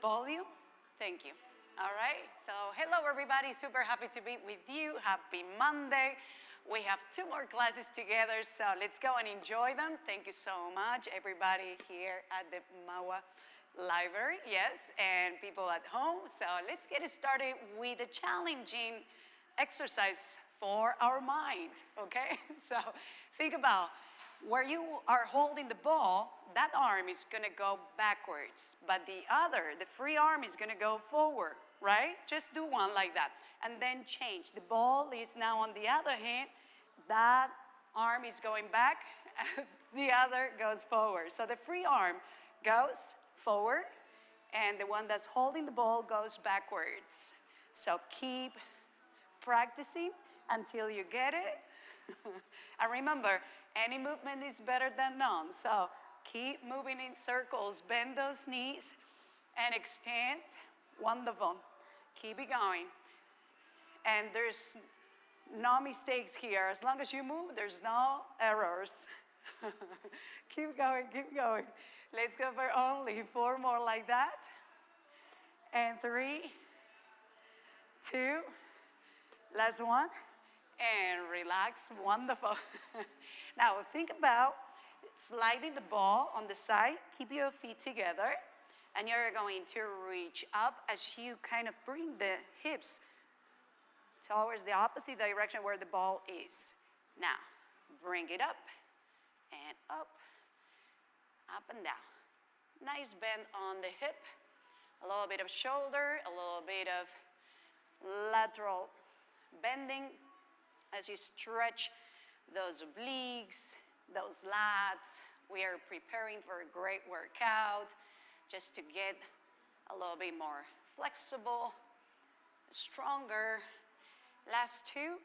volume? Thank you. All right, so hello everybody, super happy to be with you. Happy Monday. We have 2 more classes together, so let's go and enjoy them. Thank you so much, everybody here at the MAWA Library, yes, and people at home. So let's get started with a challenging exercise for our mind, okay? So think about where you are holding the ball, that arm is gonna go backwards, but the free arm is gonna go forward, right? Just do one like that, and then change. The ball is now on the other hand, that arm is going back, and the other goes forward. So the free arm goes forward, and the one that's holding the ball goes backwards. So keep practicing until you get it. And remember, any movement is better than none. So keep moving in circles, bend those knees, and extend. Wonderful. Keep it going. And there's no mistakes here. As long as you move, there's no errors. Keep going, keep going. Let's go for only 4 more like that. And 3, 2, last one. And relax, wonderful. Now think about sliding the ball on the side, keep your feet together, and you're going to reach up as you kind of bring the hips towards the opposite direction where the ball is. Now, bring it up and up and down. Nice bend on the hip, a little bit of shoulder, a little bit of lateral bending as you stretch those obliques, those lats. We are preparing for a great workout just to get a little bit more flexible, stronger. Last 2,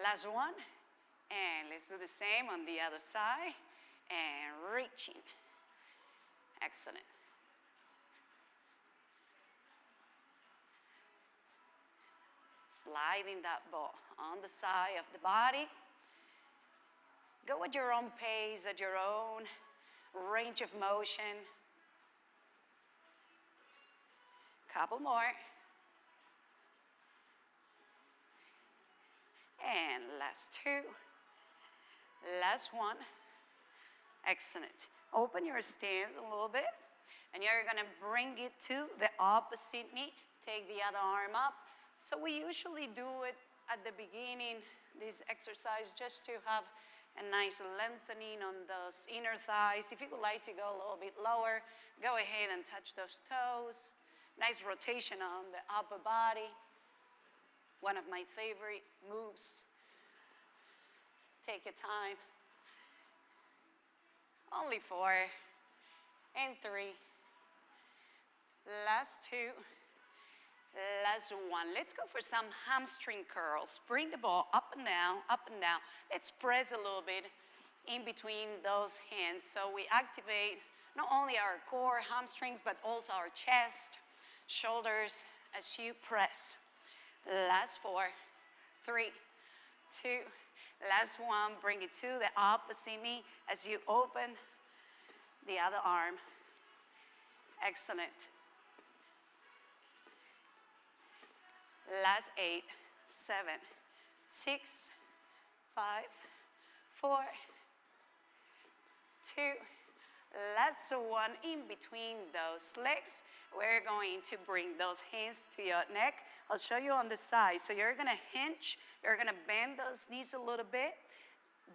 last one, and let's do the same on the other side, and reaching. Excellent. Sliding that ball on the side of the body. Go at your own pace, at your own range of motion. Couple more. And last 2. Last one. Excellent. Open your stance a little bit, and you're gonna bring it to the opposite knee. Take the other arm up. So we usually do it at the beginning, this exercise, just to have a nice lengthening on those inner thighs. If you would like to go a little bit lower, go ahead and touch those toes. Nice rotation on the upper body. One of my favorite moves. Take your time. Only 4 and 3. Last 2. Last one. Let's go for some hamstring curls. Bring the ball up and down, up and down. Let's press a little bit in between those hands so we activate not only our core, hamstrings, but also our chest, shoulders as you press. Last 4, 3, 2, last one. Bring it to the opposite knee as you open the other arm. Excellent. Last 8, 7, 6, 5, 4, 2, last one. In between those legs, we're going to bring those hands to your neck. I'll show you on the side. So you're gonna hinge, you're gonna bend those knees a little bit,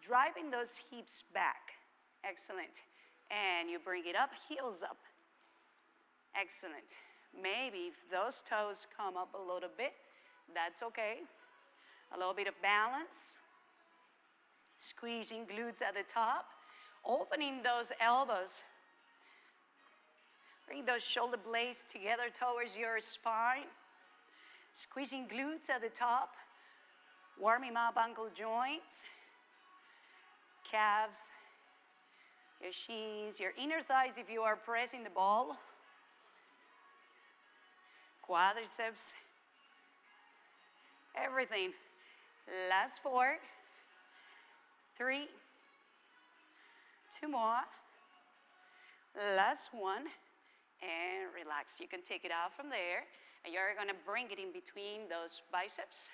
driving those hips back. Excellent. And you bring it up, heels up. Excellent. Maybe if those toes come up a little bit, that's okay. A little bit of balance. Squeezing glutes at the top. Opening those elbows. Bring those shoulder blades together towards your spine. Squeezing glutes at the top. Warming up ankle joints. Calves. Your shins, your inner thighs if you are pressing the ball. Quadriceps, everything. Last 4, 3, 2 more. Last one, and relax. You can take it out from there, and you're gonna bring it in between those biceps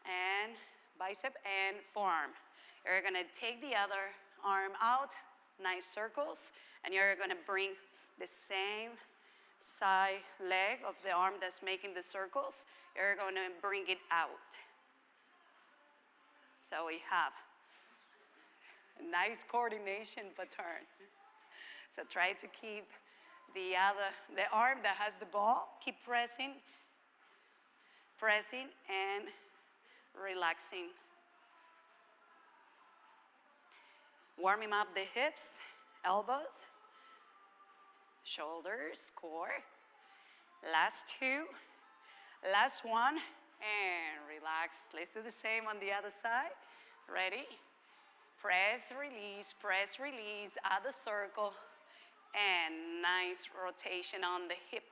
and forearm. You're gonna take the other arm out, nice circles, and you're gonna bring the same side leg of the arm that's making the circles, you're gonna bring it out. So we have a nice coordination pattern. So try to keep the arm that has the ball, keep pressing and relaxing. Warming up the hips, elbows, shoulders, core. Last two, last one, and relax. Let's do the same on the other side. Ready? Press, release, add the circle, and nice rotation on the hip.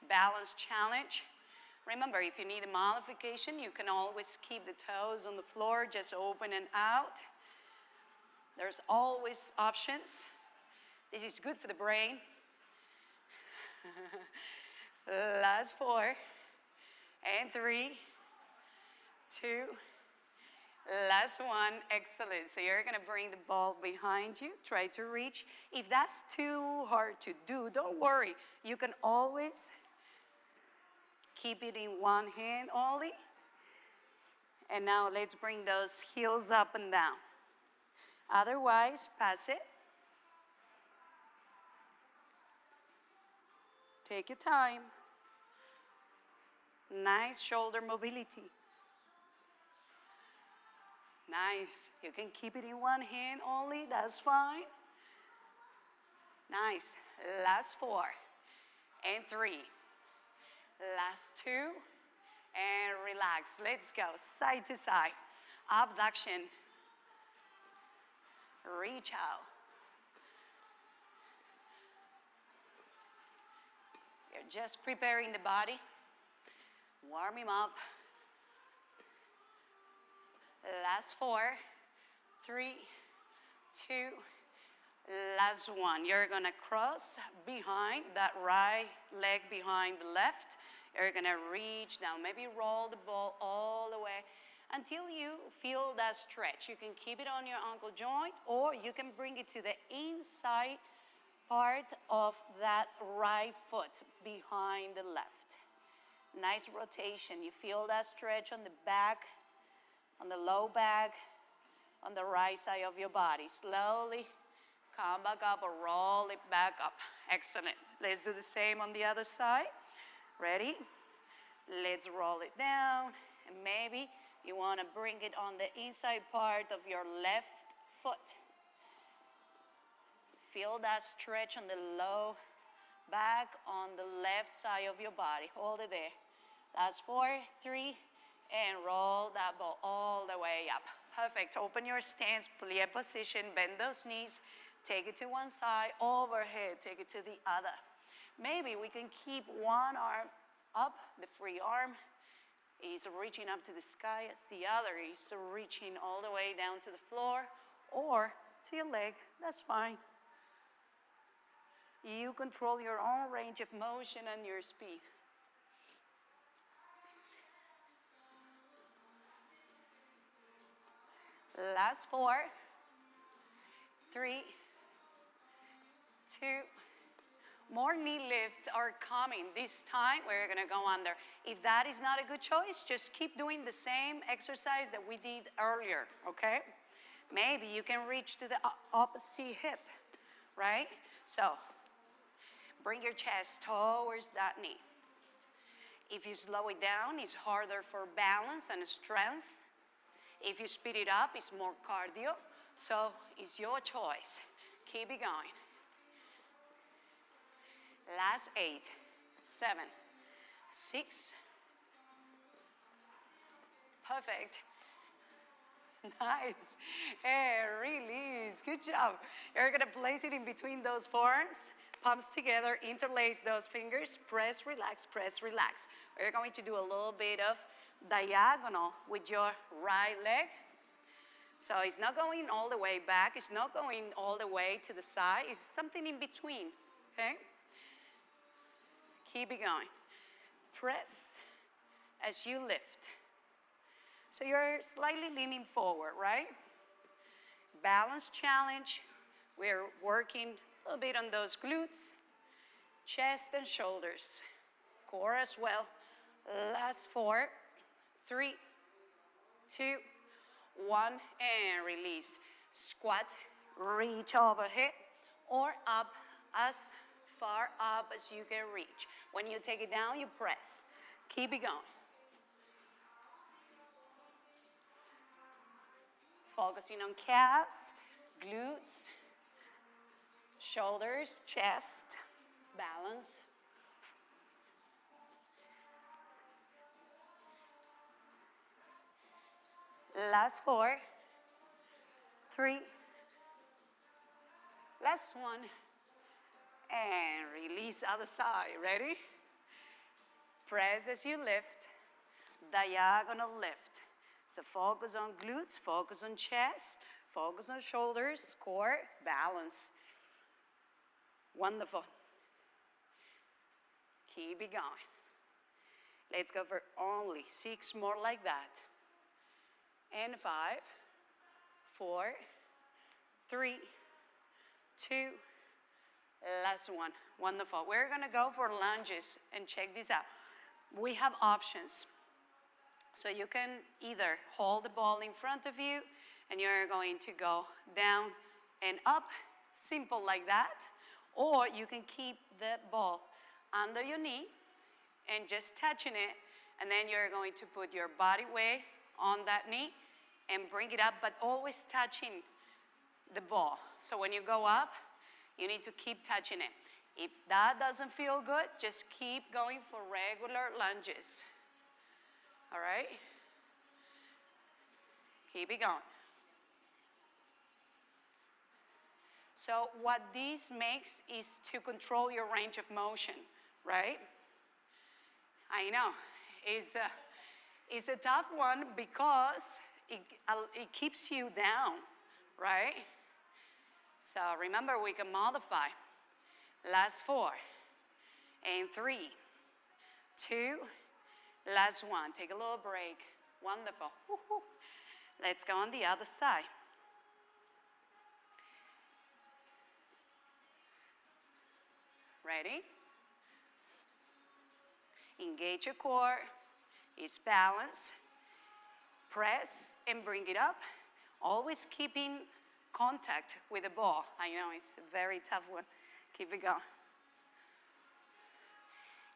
Balance challenge. Remember, if you need a modification, you can always keep the toes on the floor, just open and out. There's always options. This is good for the brain. Last 4, and 3, 2, last 1, excellent. So you're gonna bring the ball behind you, try to reach. If that's too hard to do, don't worry. You can always keep it in one hand only. And now let's bring those heels up and down. Otherwise, pass it. Take your time. Nice shoulder mobility. Nice. You can keep it in one hand only, that's fine. Nice. Last 4, and 3. Last 2, and relax. Let's go side to side. Abduction. Reach out. You're just preparing the body. Warm him up. Last 4, 3, 2, last 1. You're gonna cross behind that right leg behind the left. You're gonna reach down, maybe roll the ball all the way until you feel that stretch. You can keep it on your ankle joint, or you can bring it to the inside part of that right foot behind the left. Nice rotation. You feel that stretch on the back, on the low back, on the right side of your body. Slowly come back up or roll it back up. Excellent. Let's do the same on the other side. Ready? Let's roll it down. And maybe you want to bring it on the inside part of your left foot. Feel that stretch on the low back on the left side of your body. Hold it there. Last 4, 3, and roll that ball all the way up. Perfect. Open your stance, plie position, bend those knees, take it to one side, overhead, take it to the other. Maybe we can keep one arm up, the free arm is reaching up to the sky as the other is reaching all the way down to the floor or to your leg. That's fine. You control your own range of motion and your speed. Last 4, 3, 2. More knee lifts are coming. This time we're gonna go under. If that is not a good choice, just keep doing the same exercise that we did earlier, okay? Maybe you can reach to the opposite hip, right? So bring your chest towards that knee. If you slow it down, it's harder for balance and strength. If you speed it up, it's more cardio. So it's your choice. Keep it going. Last 8, 7, 6. Perfect. Nice. And release. Good job. You're going to place it in between those forearms. Palms together. Interlace those fingers. Press, relax, press, relax. We're going to do a little bit of diagonal with your right leg. So it's not going all the way back. It's not going all the way to the side. It's something in between. okay? Keep it going. Press as you lift. So you're slightly leaning forward, right? Balance challenge. We're working a little bit on those glutes, chest and shoulders, core as well. Last 4, 3, 2, 1, and release. Squat, reach overhead or up as far up as you can reach. When you take it down, you press. Keep it going. Focusing on calves, glutes, shoulders, chest, balance. Last 4, 3, last 1, and release other side. Ready? Press as you lift, diagonal lift. So focus on glutes, focus on chest, focus on shoulders, core, balance. Wonderful. Keep it going. Let's go for only 6 more like that. And 5, 4, 3, 2, last 1. Wonderful. We're gonna go for lunges and check this out. We have options. So you can either hold the ball in front of you and you're going to go down and up, simple like that, or you can keep the ball under your knee and just touching it, and then you're going to put your body weight on that knee and bring it up, but always touching the ball. So when you go up, you need to keep touching it. If that doesn't feel good, just keep going for regular lunges. All right? Keep it going. So what this makes is to control your range of motion, right? I know, it's a tough one because it keeps you down, right? So remember, we can modify. Last 4, and 3, 2, last 1. Take a little break. Wonderful. Woo-hoo. Let's go on the other side. Ready? Engage your core. It's balance. Press and bring it up. Always keeping contact with the ball. I know it's a very tough one. Keep it going.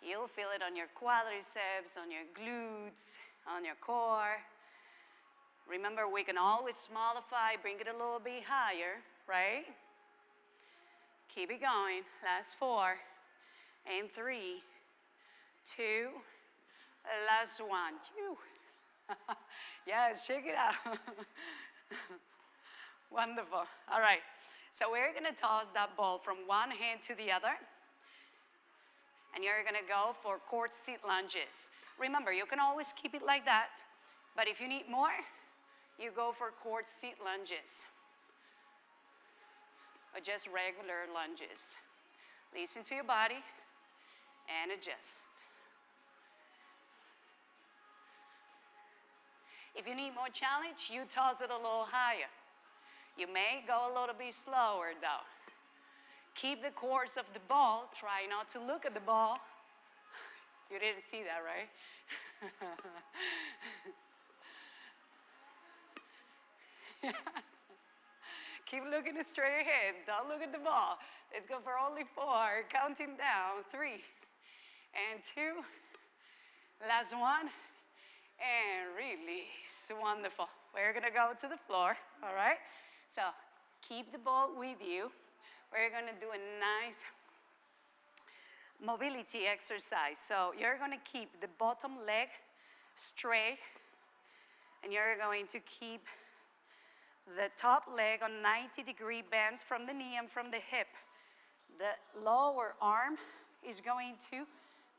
You'll feel it on your quadriceps, on your glutes, on your core. Remember, we can always modify, bring it a little bit higher, right? Keep it going. Last 4, and 3, 2, last 1. Yes, check it out. Wonderful. All right. So we're going to toss that ball from one hand to the other. And you're going to go for court seat lunges. Remember, you can always keep it like that. But if you need more, you go for court seat lunges. Or just regular lunges. Listen to your body and adjust. If you need more challenge, you toss it a little higher. You may go a little bit slower though. Keep the course of the ball. Try not to look at the ball. You didn't see that, right? Keep looking straight ahead. Don't look at the ball. Let's go for only 4. Counting down. 3 and 2. Last 1. And release. Wonderful. We're going to go to the floor. All right? So keep the ball with you. We're going to do a nice mobility exercise. So you're going to keep the bottom leg straight, and you're going to keep the top leg on 90-degree bend from the knee and from the hip. The lower arm is going to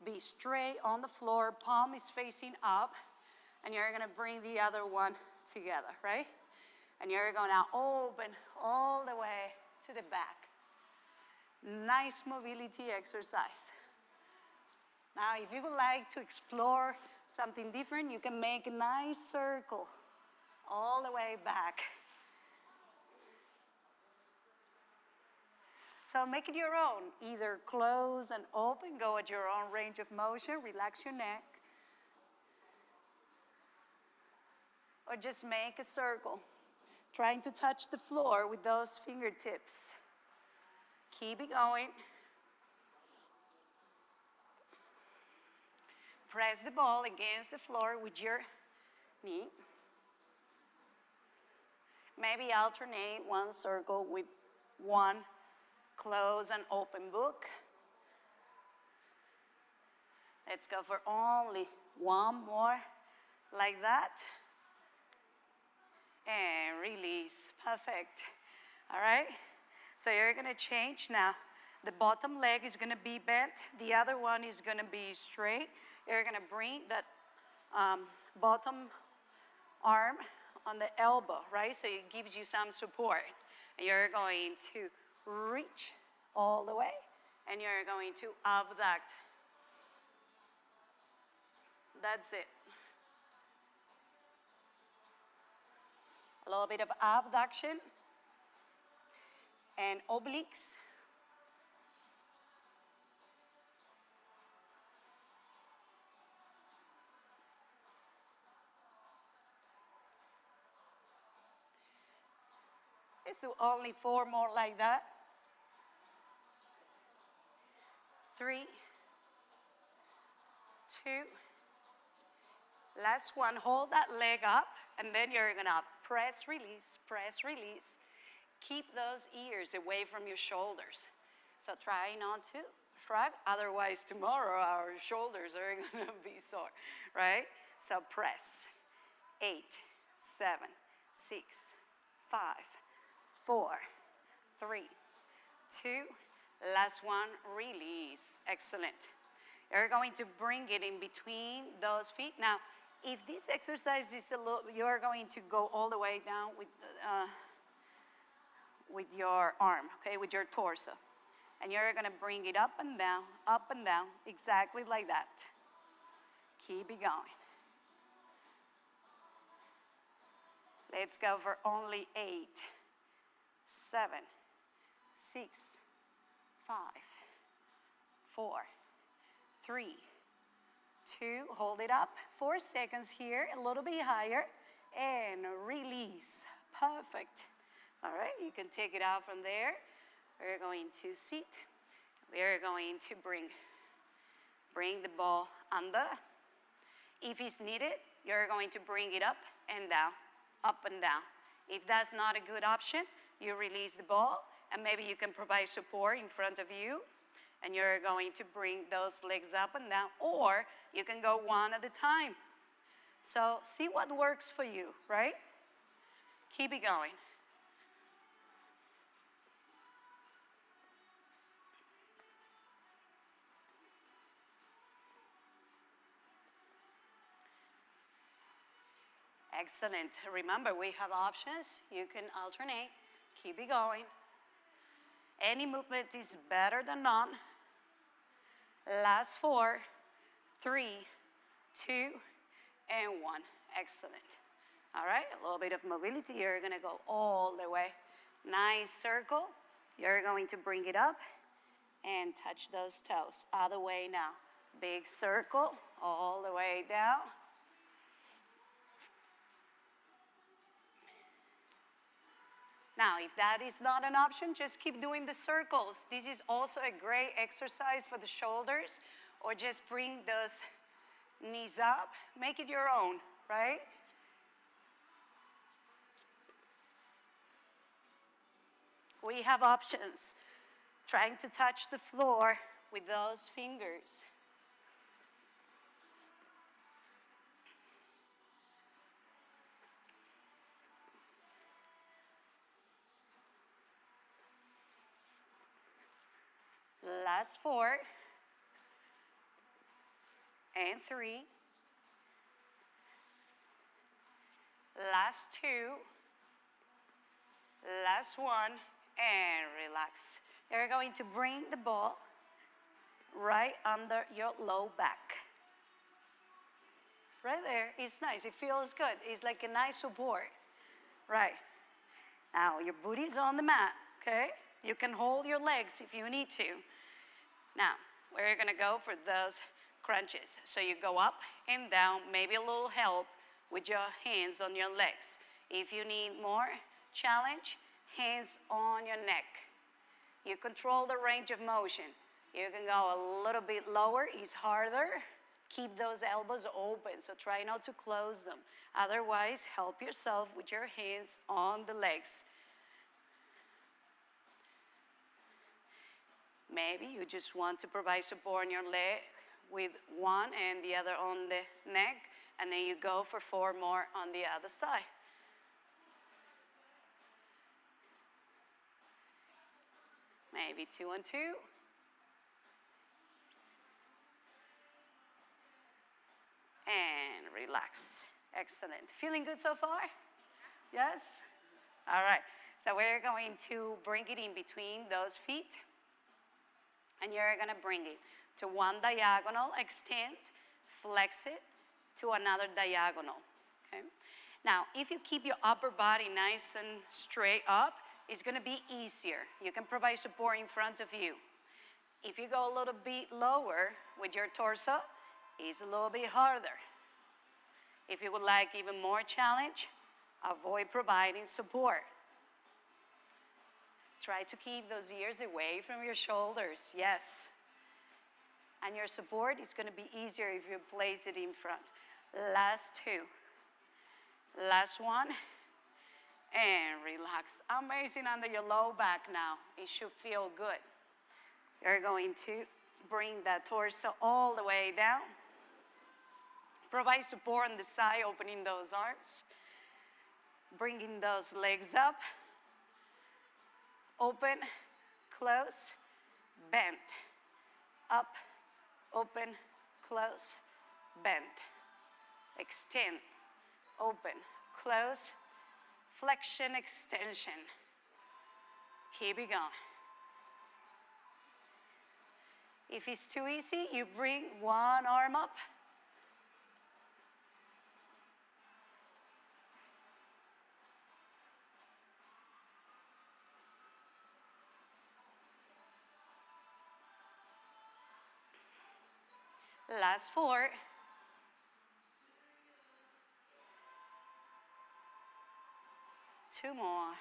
be straight on the floor, palm is facing up, and you're going to bring the other one together, right? And you're going to open all the way to the back. Nice mobility exercise. Now, if you would like to explore something different, you can make a nice circle all the way back. So make it your own. Either close and open, go at your own range of motion, relax your neck. Or just make a circle, trying to touch the floor with those fingertips. Keep it going. Press the ball against the floor with your knee. Maybe alternate one circle with one close and open book. Let's go for only one more like that. And release. Perfect. All right? So you're going to change now. The bottom leg is going to be bent. The other one is going to be straight. You're going to bring that bottom arm on the elbow, right? So it gives you some support. And you're going to reach all the way. And you're going to abduct. That's it. A little bit of abduction and obliques. Let's do only 4 more like that. 3, 2. Last one, hold that leg up, and then you're gonna press, release, press, release. Keep those ears away from your shoulders. So try not to shrug, otherwise tomorrow our shoulders are gonna be sore, right? So press. 8, 7, 6, 5, 4, 3, 2. Last one, release. Excellent. You're going to bring it in between those feet. Now, if this exercise is a little, you're going to go all the way down with your arm, okay, with your torso. And you're gonna bring it up and down, exactly like that. Keep it going. Let's go for only 8, 7, 6, 5, 4, 3, 2, hold it up, 4 seconds here, a little bit higher, and release. Perfect. All right, you can take it out from there. We're going to sit. We're going to bring the ball under. If it's needed, you're going to bring it up and down, up and down. If that's not a good option, you release the ball, and maybe you can provide support in front of you, and you're going to bring those legs up and down, or you can go one at a time. So see what works for you, right? Keep it going. Excellent. Remember, we have options. You can alternate. Keep it going. Any movement is better than none. Last 4, 3, 2, and 1. Excellent. All right, a little bit of mobility. You're going to go all the way. Nice circle. You're going to bring it up and touch those toes. Other way now. Big circle all the way down. Now, if that is not an option, just keep doing the circles. This is also a great exercise for the shoulders, or just bring those knees up. Make it your own, right? We have options. Trying to touch the floor with those fingers. Last 4, and 3, last 2, last 1, and relax. You're going to bring the ball right under your low back. Right there. It's nice. It feels good. It's like a nice support. Right. Now, your booty is on the mat, okay? You can hold your legs if you need to. Now, we're going to go for those crunches. So you go up and down, maybe a little help with your hands on your legs. If you need more challenge, hands on your neck. You control the range of motion. You can go a little bit lower, it's harder. Keep those elbows open, so try not to close them. Otherwise, help yourself with your hands on the legs. Maybe you just want to provide support on your leg with one and the other on the neck, and then you go for 4 more on the other side. Maybe 2 and 2. And relax. Excellent. Feeling good so far? Yes? All right. So we're going to bring it in between those feet. And you're going to bring it to one diagonal, extend, flex it to another diagonal. Okay? Now, if you keep your upper body nice and straight up, it's going to be easier. You can provide support in front of you. If you go a little bit lower with your torso, it's a little bit harder. If you would like even more challenge, avoid providing support. Try to keep those ears away from your shoulders, yes. And your support is going to be easier if you place it in front. Last 2. Last one. And relax. Amazing under your low back now. It should feel good. You're going to bring that torso all the way down. Provide support on the side, opening those arms. Bringing those legs up. Open, close, bend. Up, open, close, bend. Extend, open, close, flexion, extension. Keep it going. If it's too easy, you bring one arm up. Last 4. Two more.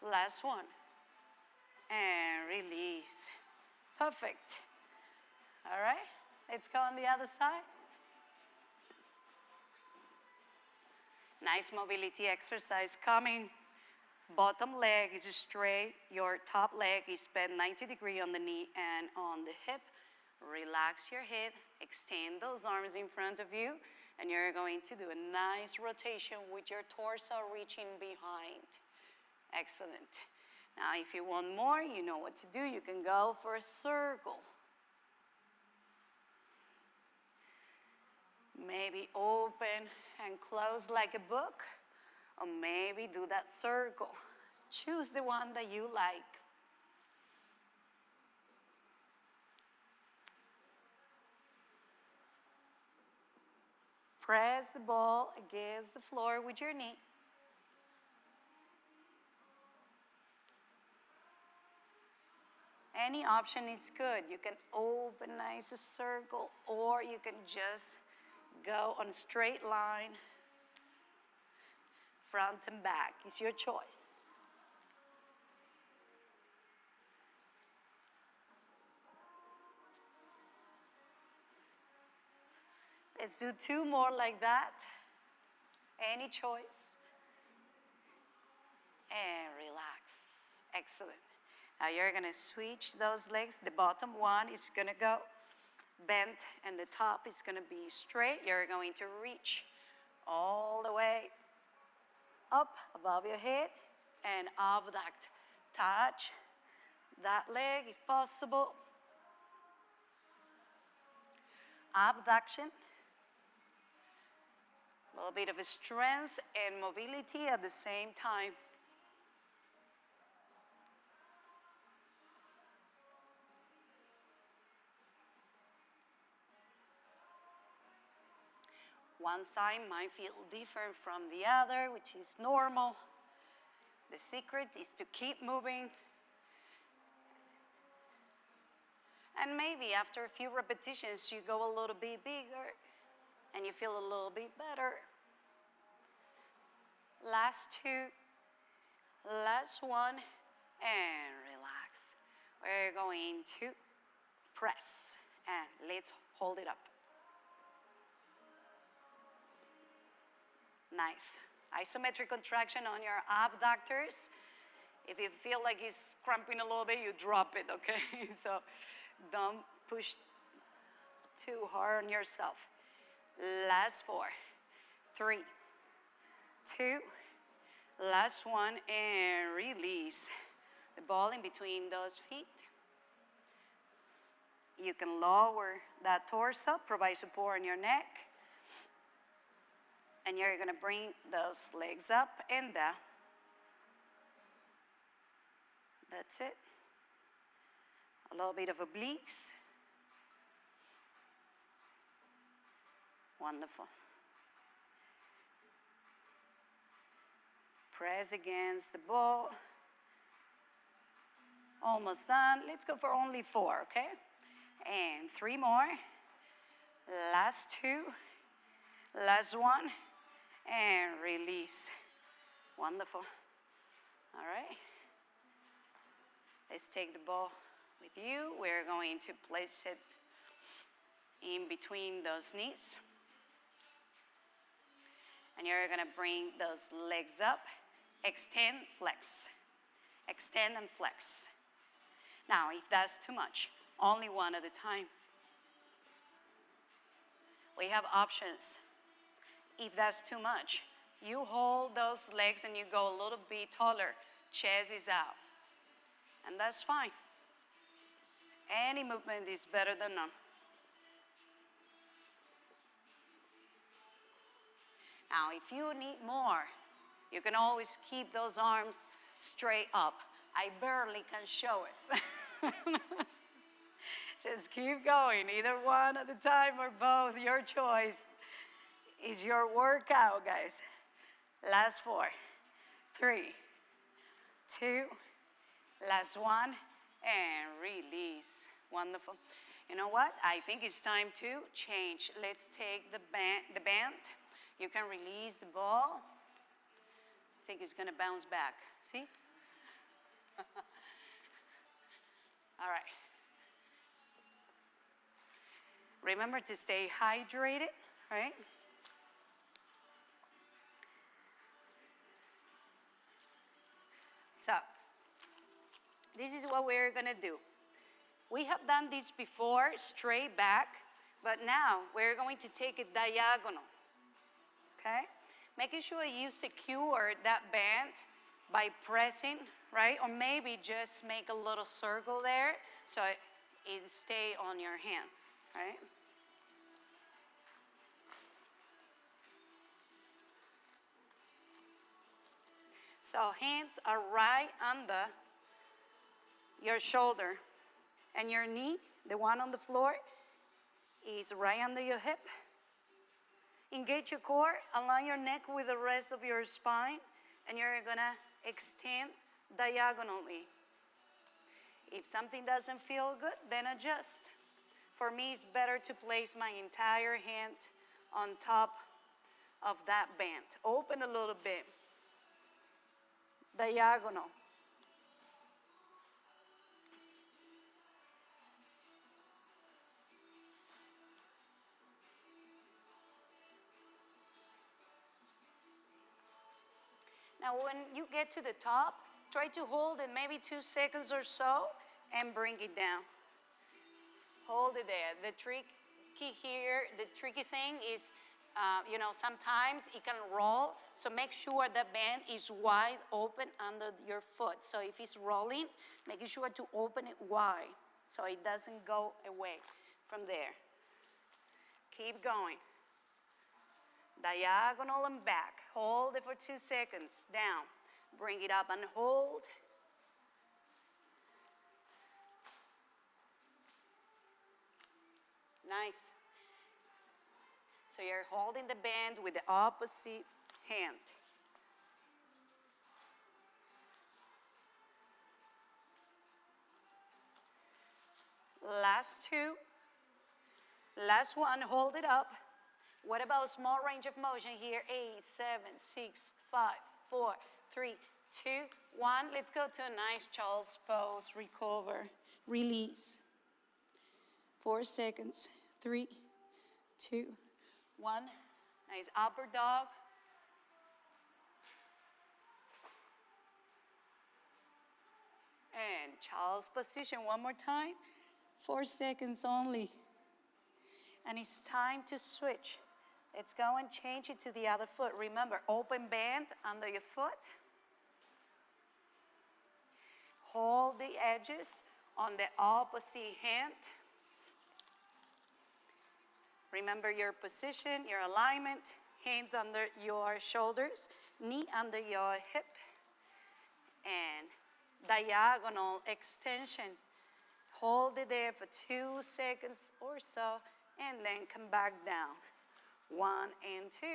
Last one. And release. Perfect. All right, let's go on the other side. Nice mobility exercise coming. Bottom leg is straight. Your top leg is bent 90 degrees on the knee and on the hip. Relax your head. Extend those arms in front of you. And you're going to do a nice rotation with your torso reaching behind. Excellent. Now, if you want more, you know what to do. You can go for a circle. Maybe open and close like a book. Or maybe do that circle. Choose the one that you like. Press the ball against the floor with your knee. Any option is good. You can open nice a circle, or you can just go on a straight line. Front and back, it's your choice. Let's do 2 more like that. Any choice. And relax. Excellent. Now you're going to switch those legs. The bottom one is going to go bent, and the top is going to be straight. You're going to reach all the way up above your head and abduct. Touch that leg if possible. Abduction. A little bit of strength and mobility at the same time. One side might feel different from the other, which is normal. The secret is to keep moving. And maybe after a few repetitions, you go a little bit bigger and you feel a little bit better. Last two, last one, and relax. We're going to press, and let's hold it up. Nice. Isometric contraction on your abductors. If you feel like it's cramping a little bit, you drop it, okay? So don't push too hard on yourself. Last four, three, two, last one, and release the ball in between those feet. You can lower that torso, provide support on your neck. And you're gonna bring those legs up and down. That's it. A little bit of obliques. Wonderful. Press against the ball. Almost done. Let's go for only four, okay? And three more. Last two. Last one. And release. Wonderful. All right. Let's take the ball with you. We're going to place it in between those knees. And you're gonna bring those legs up. Extend, flex. Extend and flex. Now, if that's too much, only one at a time. We have options. If that's too much, you hold those legs and you go a little bit taller. Chest is out. And that's fine. Any movement is better than none. Now, if you need more, you can always keep those arms straight up. I barely can show it. Just keep going, either one at a time or both, your choice. Is your workout, guys. Last four, three, two, last one, and release. Wonderful. You know what? I think it's time to change. Let's take the band. You can release the ball. I think it's gonna bounce back. See? All right. Remember to stay hydrated, right? So, this is what we're gonna do. We have done this before, straight back, but now we're going to take it diagonal, okay? Making sure you secure that band by pressing, right? Or maybe just make a little circle there so it stay on your hand, right? So hands are right under your shoulder, and your knee, the one on the floor, is right under your hip. Engage your core, align your neck with the rest of your spine, and you're gonna extend diagonally. If something doesn't feel good, then adjust. For me, it's better to place my entire hand on top of that band. Open a little bit. Diagonal. Now, when you get to the top, try to hold it maybe 2 seconds or so and bring it down. Hold it there. The tricky here, the tricky thing is, sometimes it can roll, so make sure the band is wide open under your foot. So if it's rolling, making sure to open it wide so it doesn't go away from there. Keep going. Diagonal and back. Hold it for 2 seconds. Down. Bring it up and hold. Nice. So you're holding the band with the opposite hand. Last two. Last one, hold it up. What about small range of motion here? 8, 7, 6, 5, 4, 3, 2, 1. Let's go to a nice child's pose. Recover, release. 4 seconds. 3, 2, 1. Nice upper dog. And child's position one more time. 4 seconds only. And it's time to switch. Let's go and change it to the other foot. Remember, open band under your foot. Hold the edges on the opposite hand. Remember your position, your alignment. Hands under your shoulders, knee under your hip. And diagonal extension. Hold it there for 2 seconds or so, and then come back down. 1 and 2,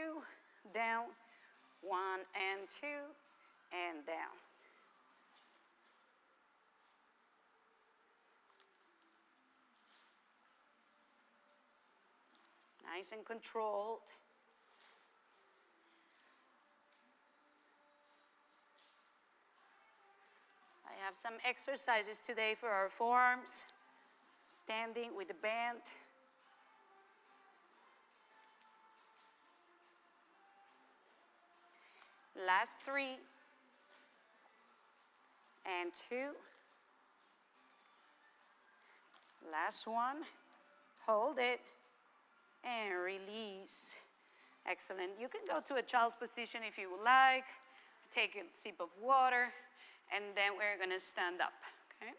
down. 1 and 2, and down. Nice and controlled. I have some exercises today for our forearms. Standing with the band. Last 3 and 2. Last one. Hold it and release. Excellent. You can go to a child's position if you would like. Take a sip of water, and then we're going to stand up. Okay?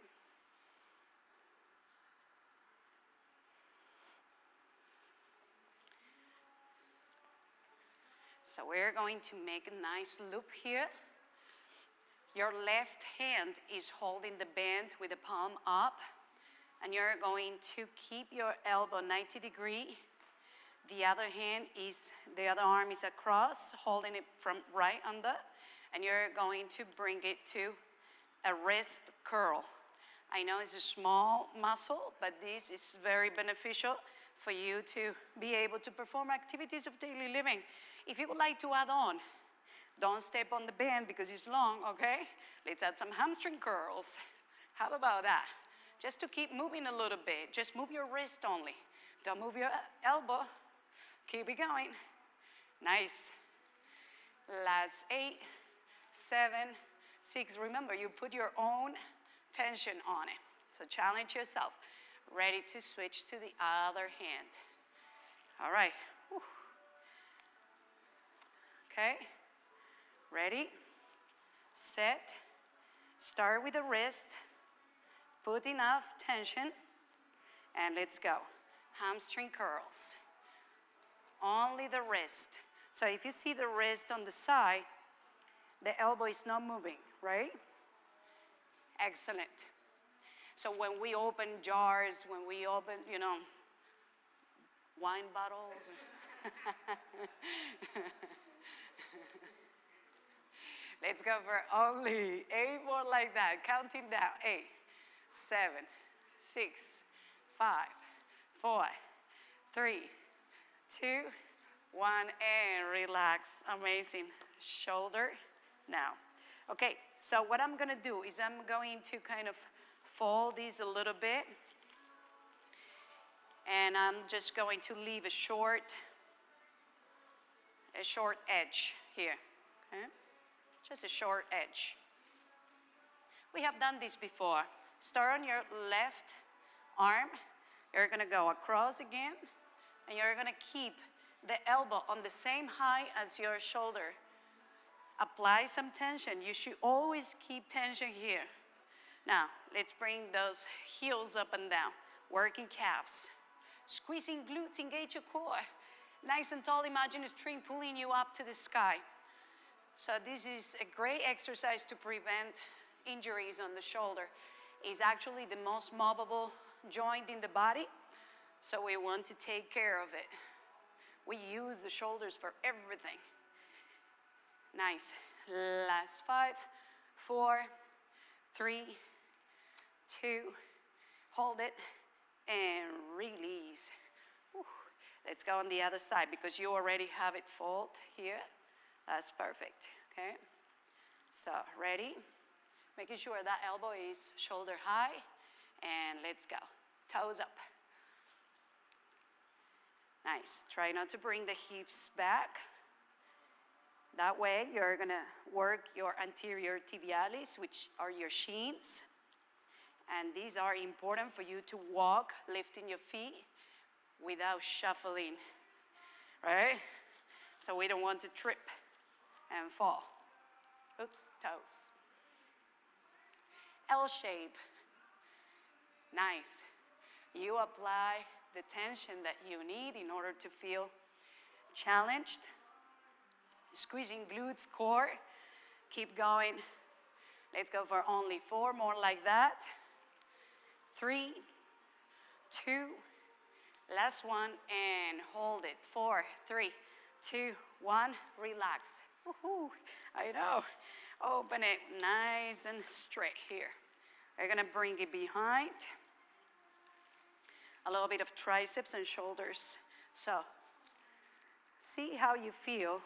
So we're going to make a nice loop here. Your left hand is holding the band with the palm up, and you're going to keep your elbow 90 degrees. The other arm is across, holding it from right under, and you're going to bring it to a wrist curl. I know it's a small muscle, but this is very beneficial for you to be able to perform activities of daily living. If you would like to add on, don't step on the band because it's long, okay? Let's add some hamstring curls. How about that? Just to keep moving a little bit. Just move your wrist only. Don't move your elbow. Keep it going. Nice. Last 8, 7, 6. Remember, you put your own tension on it. So challenge yourself. Ready to switch to the other hand. All right. Whew. Okay. Ready, set, start with the wrist, put enough tension, and let's go. Hamstring curls. Only the wrist. So if you see the wrist on the side, the elbow is not moving, right? Excellent. So when we open jars, when we open, wine bottles. Let's go for only 8 more like that. Counting down. 8, 7, 6, 5, 4, 3, 2, 1, and relax. Amazing. Shoulder now. Okay, so what I'm going to do is I'm going to kind of fold these a little bit. And I'm just going to leave a short edge here. Okay? Just a short edge. We have done this before. Start on your left arm. You're going to go across again, and you're going to keep the elbow on the same height as your shoulder. Apply some tension. You should always keep tension here. Now, let's bring those heels up and down. Working calves. Squeezing glutes, engage your core. Nice and tall, imagine a string pulling you up to the sky. So this is a great exercise to prevent injuries on the shoulder. It's actually the most movable joint in the body, so we want to take care of it. We use the shoulders for everything. Nice. Last 5, 4, 3, 2, hold it, and release. Whew. Let's go on the other side because you already have it fold here. That's perfect, okay? So, ready? Making sure that elbow is shoulder high, and let's go. Toes up. Nice. Try not to bring the hips back. That way, you're gonna work your anterior tibialis, which are your shins. And these are important for you to walk, lifting your feet without shuffling, right? So we don't want to trip and fall. Oops, toes. L shape. Nice. You apply the tension that you need in order to feel challenged. Squeezing glutes, core. Keep going. Let's go for only 4 more like that. 3, 2, last one, and hold it. 4, 3, 2, 1, relax. Woohoo, I know. Open it nice and straight here. We're gonna bring it behind. A little bit of triceps and shoulders. So, see how you feel.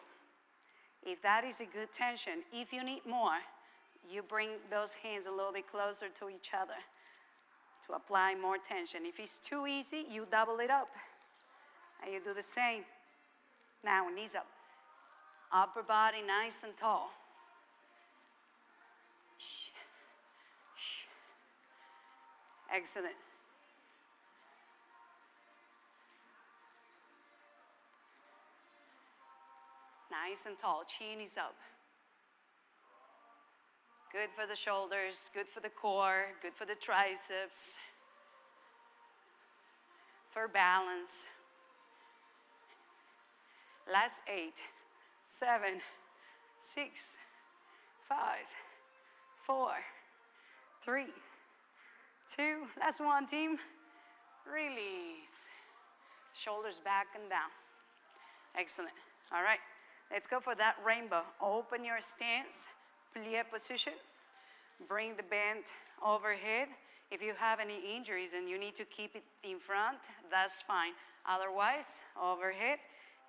If that is a good tension, if you need more, you bring those hands a little bit closer to each other to apply more tension. If it's too easy, you double it up. And you do the same. Now, knees up. Upper body nice and tall. Shh. Shh. Excellent. Nice and tall, chin is up. Good for the shoulders, good for the core, good for the triceps, for balance. Last 8, 7, 6, 5, 4, 3, 2, last one, team. Release. Shoulders back and down. Excellent. All right. Let's go for that rainbow. Open your stance, plie position. Bring the bend overhead. If you have any injuries and you need to keep it in front, that's fine. Otherwise, overhead.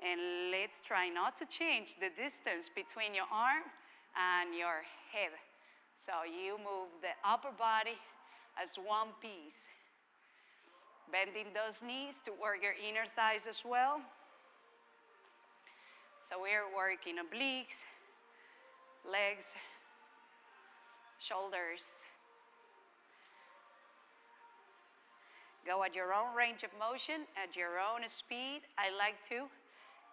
And let's try not to change the distance between your arm and your head. So you move the upper body as one piece. Bending those knees to work your inner thighs as well. So we're working obliques, legs, shoulders. Go at your own range of motion, at your own speed. I like to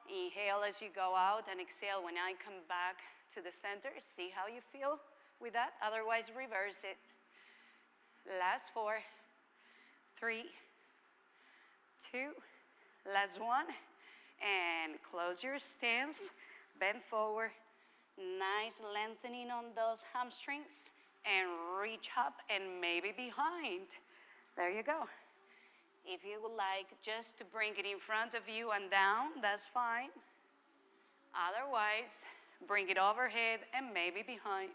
inhale as you go out and exhale when I come back to the center. See how you feel with that. Otherwise, reverse it. Last 4, 3, 2, last one. And close your stance, bend forward, nice lengthening on those hamstrings, and reach up and maybe behind. There you go. If you would like just to bring it in front of you and down, that's fine. Otherwise, bring it overhead and maybe behind.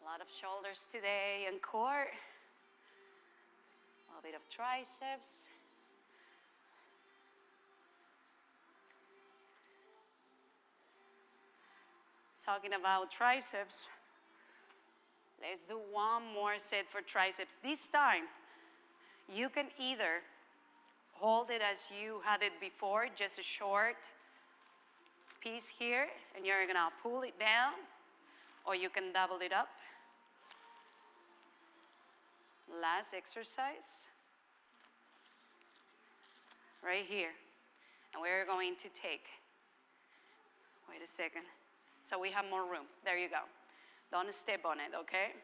A lot of shoulders today and core. A little bit of triceps. Talking about triceps, let's do one more set for triceps. This time, you can either hold it as you had it before, just a short piece here, and you're gonna pull it down, or you can double it up. Last exercise, right here. And we're going to take, wait a second. So we have more room. There you go. Don't step on it, okay?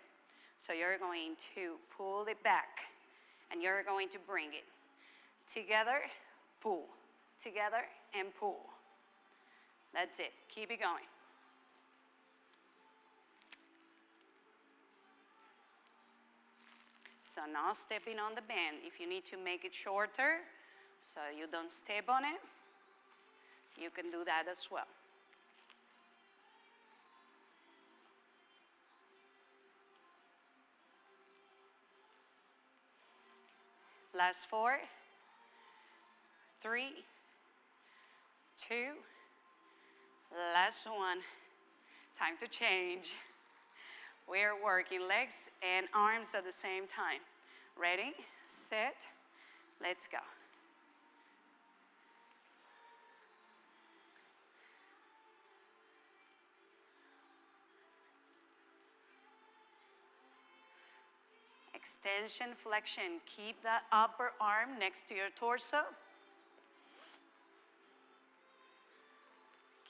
So you're going to pull it back, and you're going to bring it together, pull, together, and pull. That's it. Keep it going. So not stepping on the band. If you need to make it shorter so you don't step on it, you can do that as well. Last 4, 3, 2, last 1. Time to change. We're working legs and arms at the same time. Ready, set, let's go. Extension, flexion. Keep that upper arm next to your torso.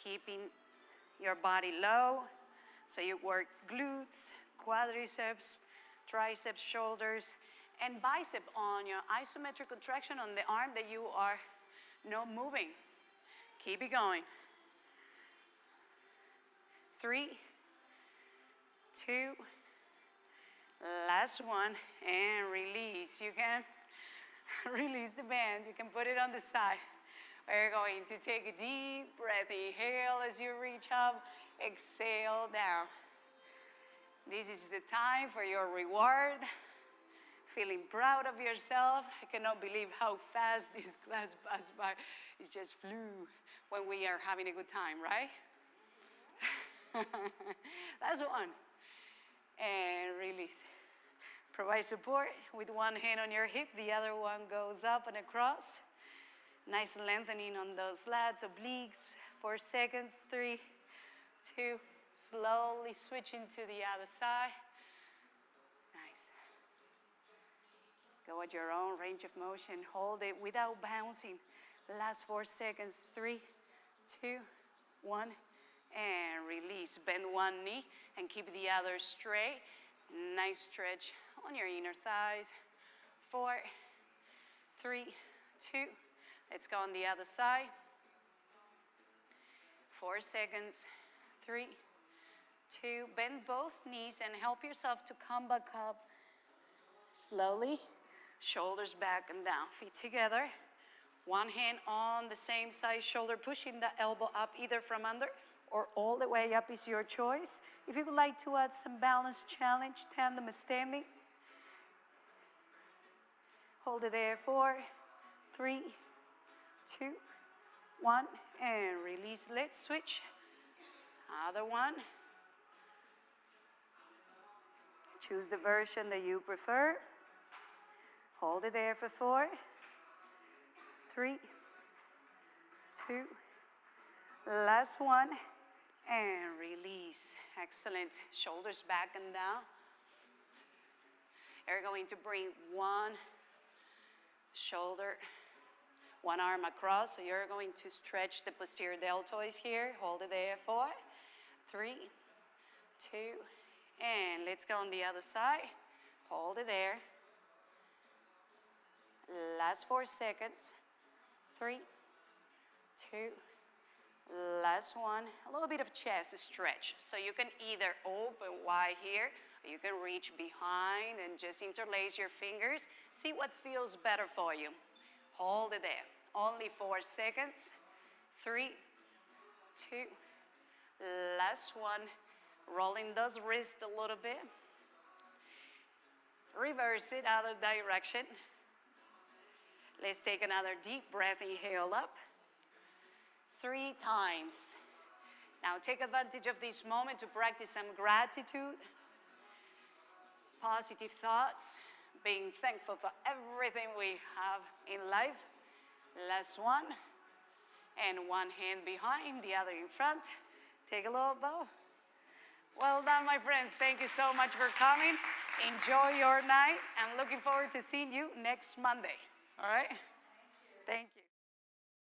Keeping your body low. So you work glutes, quadriceps, triceps, shoulders, and bicep on your isometric contraction on the arm that you are not moving. Keep it going. 3, 2, last 1, and release. You can release the band. You can put it on the side. We're going to take a deep breath. Inhale as you reach up. Exhale down. This is the time for your reward. Feeling proud of yourself. I cannot believe how fast this class passed by. It just flew when we are having a good time, right? Last 1. And release. Provide support with one hand on your hip. The other one goes up and across. Nice lengthening on those lats, obliques. 4 seconds, 3, 2. Slowly switching to the other side. Nice. Go at your own range of motion. Hold it without bouncing. Last 4 seconds, 3, 2, 1, and release. Bend one knee and keep the other straight. Nice stretch on your inner thighs. 4, 3, 2. Let's go on the other side. 4 seconds, 3, 2. Bend both knees and help yourself to come back up slowly. Shoulders back and down, feet together. One hand on the same side shoulder, pushing the elbow up either from under or all the way up is your choice. If you would like to add some balance challenge, tandem standing. Hold it there. 4, 3, 2, 1, and release. Let's switch. Other one. Choose the version that you prefer. Hold it there for 4, 3, 2, last 1, and release. Excellent. Shoulders back and down. You're going to bring one shoulder, one arm across. So you're going to stretch the posterior deltoids here. Hold it there. 4, 3, 2, and let's go on the other side. Hold it there. Last 4 seconds. 3, 2, last 1. A little bit of chest stretch. So you can either open wide here, or you can reach behind and just interlace your fingers. See what feels better for you. Hold it there. Only 4 seconds. 3, 2, last 1. Rolling those wrists a little bit. Reverse it, other direction. Let's take another deep breath. Inhale up. 3 times. Now take advantage of this moment to practice some gratitude, positive thoughts, being thankful for everything we have in life. Last 1. And one hand behind, the other in front. Take a little bow. Well done, my friends. Thank you so much for coming. Enjoy your night. I'm looking forward to seeing you next Monday. All right? Thank you.